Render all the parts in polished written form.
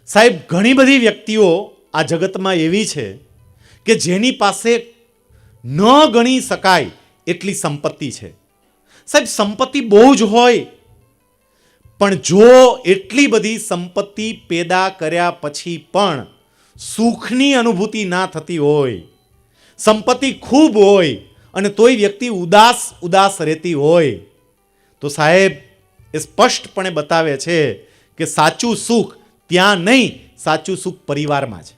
સાહેબ, ઘણી બધી વ્યક્તિઓ આ જગતમાં એવી છે કે જેની પાસે ન ગણી શકાય એટલી સંપત્તિ છે. સાહેબ, સંપત્તિ બહુ જ હોય, પણ જો એટલી બધી સંપત્તિ પેદા કર્યા પછી પણ સુખની અનુભૂતિ ના થતી હોય, સંપત્તિ ખૂબ હોય અને તોય વ્યક્તિ ઉદાસ રહેતી હોય, તો સાહેબ એ સ્પષ્ટપણે બતાવે છે કે સાચું સુખ ત્યાં નહીં, સાચું સુખ પરિવારમાં છે.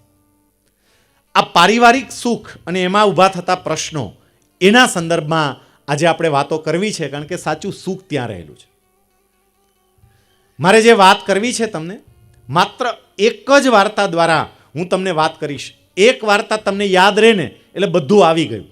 આ પારિવારિક સુખ અને એમાં ઊભા થતા પ્રશ્નો, એના સંદર્ભમાં આજે આપણે વાતો કરવી છે, કારણ કે સાચું સુખ ત્યાં રહેલું છે. મારે જે વાત કરવી છે તમને, માત્ર એક જ વાર્તા દ્વારા હું તમને વાત કરીશ. એક વાર્તા તમને યાદ રહે ને એટલે બધું આવી ગયું.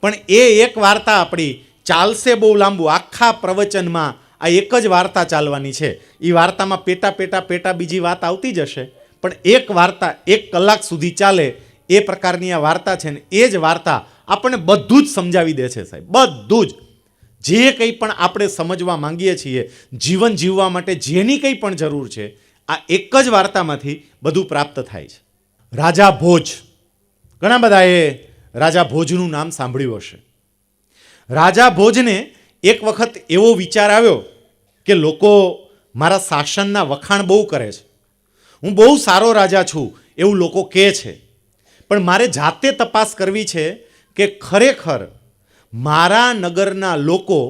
પણ એ એક વાર્તા આપણી ચાલશે બહુ લાંબુ, આખા પ્રવચનમાં આ એક જ વાર્તા ચાલવાની છે. એ વાર્તામાં પેટા બીજી વાત આવતી જશે, પણ એક વાર્તા 1 કલાક સુધી ચાલે એ પ્રકારની આ વાર્તા છે ને એ જ વાર્તા આપણને બધું જ સમજાવી દે છે સાહેબ. બધું જ, જે કંઈ પણ આપણે સમજવા માંગીએ છીએ, જીવન જીવવા માટે જેની કંઈ પણ જરૂર છે, આ એક જ વાર્તામાંથી બધું પ્રાપ્ત થાય છે. રાજા ભોજ, ઘણા બધાએ રાજા ભોજનું નામ સાંભળ્યું હશે. રાજા ભોજને એક વખત એવો વિચાર આવ્યો કે લોકો મારા શાસનના વખાણ બહુ કરે છે, હું બહુ સારો રાજા છું એવું લોકો કહે છે, પણ મારે જાતે તપાસ કરવી છે કે ખરેખર મારા નગરના લોકો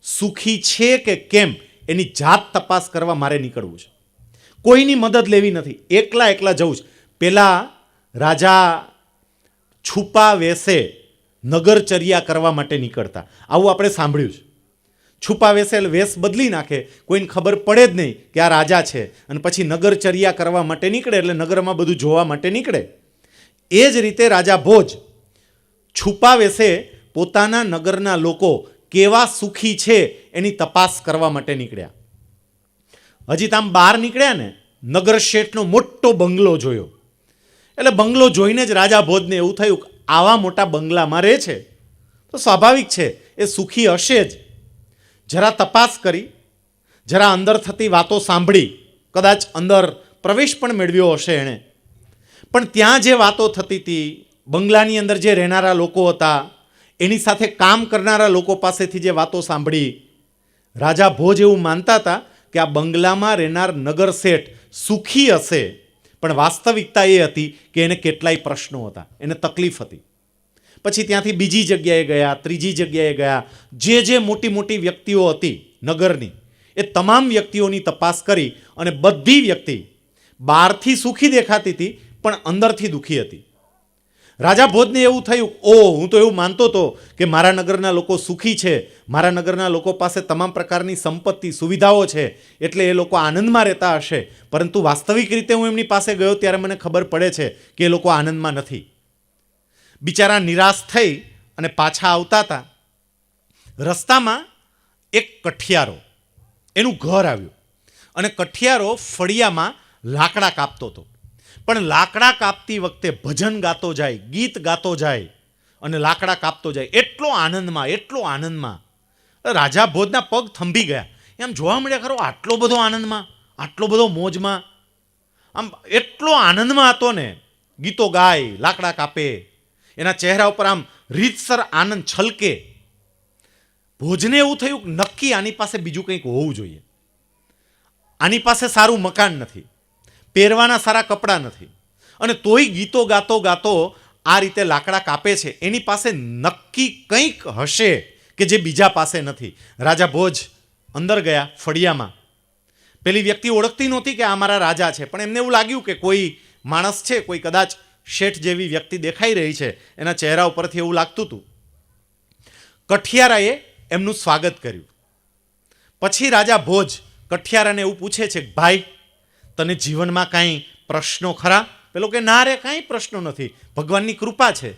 સુખી છે કે કેમ, એની જાત તપાસ કરવા મારે નીકળવું છે. કોઈની મદદ લેવી નથી, એકલા જવું છે. પેલા રાજા છુપા વેશે નગરચર્યા કરવા માટે નીકળતા, આવું આપણે સાંભળ્યું છે. છુપા વેશે એટલે વેશ બદલી નાખે, કોઈને ખબર પડે જ નહીં કે આ રાજા છે, અને પછી નગરચર્યા કરવા માટે નીકળે, એટલે નગરમાં બધું જોવા માટે નીકળે. એ જ રીતે રાજા ભોજ છુપા વેશે પોતાના નગરના લોકો કેવા સુખી છે એની તપાસ કરવા માટે નીકળ્યા. હજી તો આમ બહાર નીકળ્યા ને, નગર શેઠનો મોટો બંગલો જોયો. એટલે બંગલો જોઈને જ રાજા ભોજને એવું થયું કે આવા મોટા બંગલામાં રહે છે તો સ્વાભાવિક છે એ સુખી હશે જ. જરા તપાસ કરી, જરા અંદર થતી વાતો સાંભળી, કદાચ અંદર પ્રવેશ પણ મેળવ્યો હશે એણે. પણ ત્યાં જે વાતો થતી હતી, બંગલાની અંદર જે રહેનારા લોકો હતા, એની સાથે કામ કરનારા લોકો પાસેથી જે વાતો સાંભળી, રાજા ભોજ એવું માનતા હતા કે આ બંગલામાં રહેનાર નગર શેઠ સુખી હશે, પણ વાસ્તવિકતા એ હતી કે એને કેટલાય પ્રશ્નો હતા, એને તકલીફ હતી. પછી ત્યાંથી બીજી જગ્યાએ ગયા, ત્રીજી જગ્યાએ ગયા. જે મોટી વ્યક્તિઓ હતી નગરની, એ તમામ વ્યક્તિઓની તપાસ કરી અને બધી વ્યક્તિ બહારથી સુખી દેખાતી હતી પણ અંદરથી દુઃખી હતી. રાજા ભોજને એવું થયું, હું તો એવું માનતો હતો કે મારા નગરના લોકો સુખી છે, મારા નગરના લોકો પાસે તમામ પ્રકારની સંપત્તિ સુવિધાઓ છે, એટલે એ લોકો આનંદમાં રહેતા હશે. પરંતુ વાસ્તવિક રીતે હું એમની પાસે ગયો ત્યારે મને ખબર પડે છે કે એ લોકો આનંદમાં નથી. બિચારા નિરાશ થઈ અને પાછા આવતા હતા. રસ્તામાં એક કઠિયારો, એનું ઘર આવ્યું, અને કઠિયારો ફળિયામાં લાકડા કાપતો હતો. પણ લાકડા કાપતી વખતે ભજન ગાતો જાય, ગીત ગાતો જાય અને લાકડા કાપતો જાય, એટલો આનંદમાં. રાજા ભોજના પગ થંભી ગયા. એમ જોવા મળ્યા ખરો, આટલો બધો આનંદમાં, આટલો બધો મોજમાં, આમ એટલો આનંદમાં હતો ને. ગીતો ગાય, લાકડા કાપે, એના ચહેરા ઉપર આમ રીતસર આનંદ છલકે. ભોજને એવું થયું કે નક્કી આની પાસે બીજું કંઈક હોવું જોઈએ. આની પાસે સારું મકાન નથી, પહેરવાના સારા કપડાં નથી, અને તોય ગીતો ગાતો આ રીતે લાકડા કાપે છે. એની પાસે નક્કી કંઈક હશે કે જે બીજા પાસે નથી. રાજા ભોજ અંદર ગયા ફળિયામાં. પેલી વ્યક્તિ ઓળખતી નહોતી કે આ મારા રાજા છે, પણ એમને એવું લાગ્યું કે કોઈ માણસ છે, કોઈ કદાચ શેઠ જેવી વ્યક્તિ દેખાઈ રહી છે. એના ચહેરા ઉપરથી એવું લાગતું હતું. કઠિયારાએ એમનું સ્વાગત કર્યું. પછી રાજા ભોજ કઠિયારાને એવું પૂછે છે કે ભાઈ, તને જીવનમાં કાંઈ પ્રશ્નો ખરા? પેલો કે ના રે, કાંઈ પ્રશ્નો નથી, ભગવાનની કૃપા છે.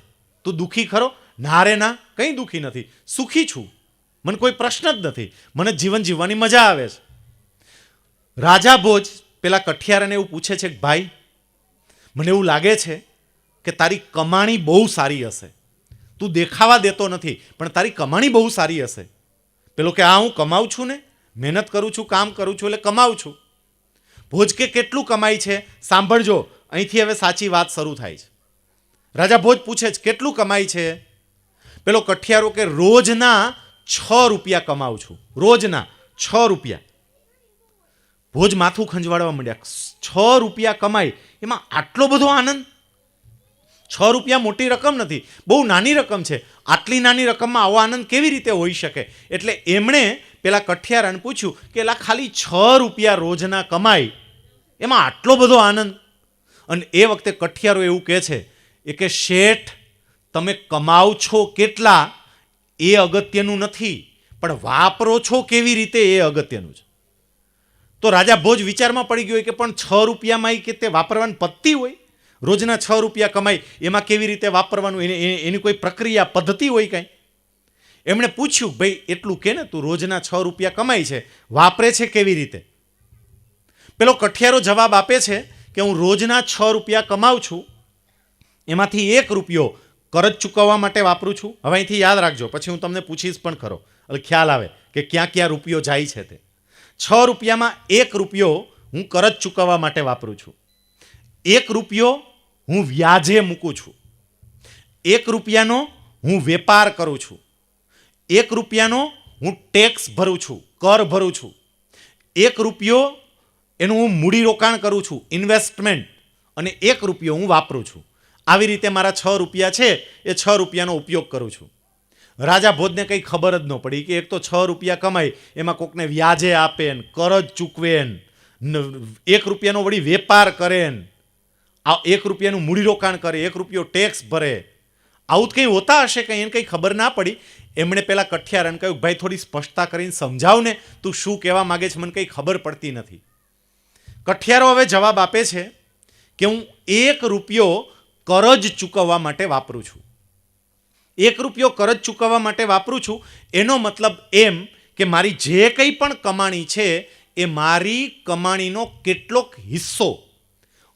તું દુઃખી ખરો? ના રે ના, કંઈ દુઃખી નથી, સુખી છું, મને કોઈ પ્રશ્ન જ નથી, મને જીવન જીવવાની મજા આવે છે. રાજા ભોજ પેલા કઠિયારાને એવું પૂછે છે કે ભાઈ, મને એવું લાગે છે કે તારી કમાણી બહુ સારી હશે, તું દેખાવા દેતો નથી પણ તારી કમાણી બહુ સારી હશે. પેલો કે હા, હું કમાઉં છું ને, મહેનત કરું છું, કામ કરું છું એટલે કમાઉં છું. ભોજ કે કેટલું કમાય છે? સાંભળજો, અહીંથી હવે સાચી વાત શરૂ થાય છે. રાજા ભોજ પૂછે છે કેટલું કમાય છે? પેલો કઠિયારો કે રોજના 6 રૂપિયા કમાઉં છું, રોજના 6 રૂપિયા. ભોજ માથું ખંજવાળવા માંડ્યા. 6 રૂપિયા કમાય, એમાં આટલો બધો આનંદ? 6 રૂપિયા મોટી રકમ નથી, બહુ નાની રકમ છે. આટલી નાની રકમમાં આવો આનંદ કેવી રીતે હોઈ શકે? એટલે એમણે પેલા કઠિયારાને પૂછ્યું કે એલા ખાલી 6 રૂપિયા રોજના કમાય, એમાં આટલો બધો આનંદ? અને એ વખતે કઠિયારો એવું કહે છે એ કે શેઠ, તમે કમાવ છો કેટલા એ અગત્યનું નથી, પણ વાપરો છો કેવી રીતે એ અગત્યનું છે. તો રાજા ભોજ વિચારમાં પડી ગયો કે પણ 6 રૂપિયામાં કે તે વાપરવાની પદ્ધતિ હોય? રોજના 6 રૂપિયા કમાય, એમાં કેવી રીતે વાપરવાનું? એની કોઈ પ્રક્રિયા પદ્ધતિ હોય કાંઈ? એમણે પૂછ્યું ભાઈ એટલું કે ને, તું રોજના 6 રૂપિયા કમાય છે, વાપરે છે કેવી રીતે? પેલો કઠિયારો જવાબ આપે છે કે હું રોજના 6 રૂપિયા કમાઉં છું, એમાંથી 1 રૂપિયો કરજ ચૂકવવા માટે વાપરું છું. હવે અહીંથી યાદ રાખજો, પછી હું તમને પૂછીશ પણ ખરો, એટલે ખ્યાલ આવે કે ક્યાં ક્યાં રૂપિયો જાય છે. તે 6 રૂપિયામાં 1 રૂપિયો હું કરજ ચૂકવવા માટે વાપરું છું, 1 રૂપિયો હું વ્યાજે મૂકું છું, 1 રૂપિયાનો હું વેપાર કરું છું, 1 રૂપિયાનો હું ટેક્સ ભરું છું, કર ભરું છું, 1 રૂપિયો એનું હું મૂડીરોકાણ કરું છું, ઇન્વેસ્ટમેન્ટ, અને 1 રૂપિયો હું વાપરું છું. આવી રીતે મારા 6 રૂપિયા છે એ 6 રૂપિયાનો ઉપયોગ કરું છું. રાજા ભોજને કંઈ ખબર જ ન પડી કે એક તો 6 રૂપિયા કમાય, એમાં કોકને વ્યાજે આપે ને, કરજ ચૂકવે ને, 1 રૂપિયાનો વળી વેપાર કરે ને, 1 રૂપિયાનું મૂડીરોકાણ કરે, 1 રૂપિયો ટેક્સ ભરે. આવું કંઈ હોતા હશે કંઈ, એને કંઈ ખબર ના પડી. એમણે પેલા કઠિયારાને કહ્યું ભાઈ થોડી સ્પષ્ટતા કરીને સમજાવ ને, તું શું કહેવા માગે છે, મને કંઈ ખબર પડતી નથી. કઠિયારો હવે જવાબ આપે છે કે હું 1 રૂપિયો કરજ ચૂકવવા માટે વાપરું છું. 1 રૂપિયો કરજ ચૂકવવા માટે વાપરું છું એનો મતલબ એમ કે મારી જે કંઈ પણ કમાણી છે એ મારી કમાણીનો કેટલોક હિસ્સો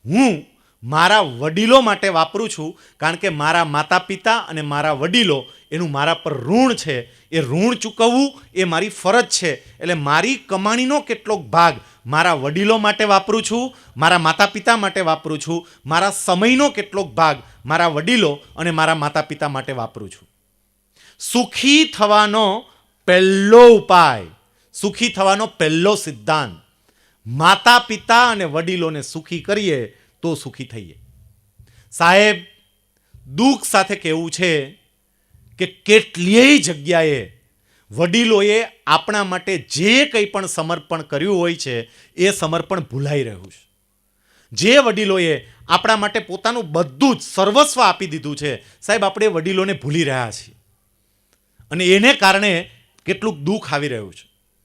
હું મારા વડીલો માટે વાપરું છું, કારણ કે મારા માતા પિતા અને મારા વડીલો એનું મારા પર ઋણ છે, એ ઋણ ચૂકવવું એ મારી ફરજ છે. એટલે મારી કમાણીનો કેટલોક ભાગ મારા વડીલો માટે વાપરું છું, મારા માતા પિતા માટે વાપરું છું, મારા સમયનો કેટલોક ભાગ મારા વડીલો અને મારા માતા પિતા માટે વાપરું છું. સુખી થવાનો પહેલો ઉપાય, સુખી થવાનો પહેલો સિદ્ધાંત, માતા પિતા અને વડીલોને સુખી કરીએ તો સુખી થઈએ. સાહેબ, દુઃખ સાથે કહેવું છે કે કેટલીય જગ્યાએ વડીલોએ આપણા માટે જે કંઈ પણ સમર્પણ કર્યું હોય છે એ સમર્પણ ભૂલાઈ રહ્યું છે. જે વડીલોએ આપણા માટે પોતાનું બધું જ સર્વસ્વ આપી દીધું છે, સાહેબ આપણે વડીલોને ભૂલી રહ્યા છીએ, અને એને કારણે કેટલુંક દુઃખ આવી રહ્યું છે.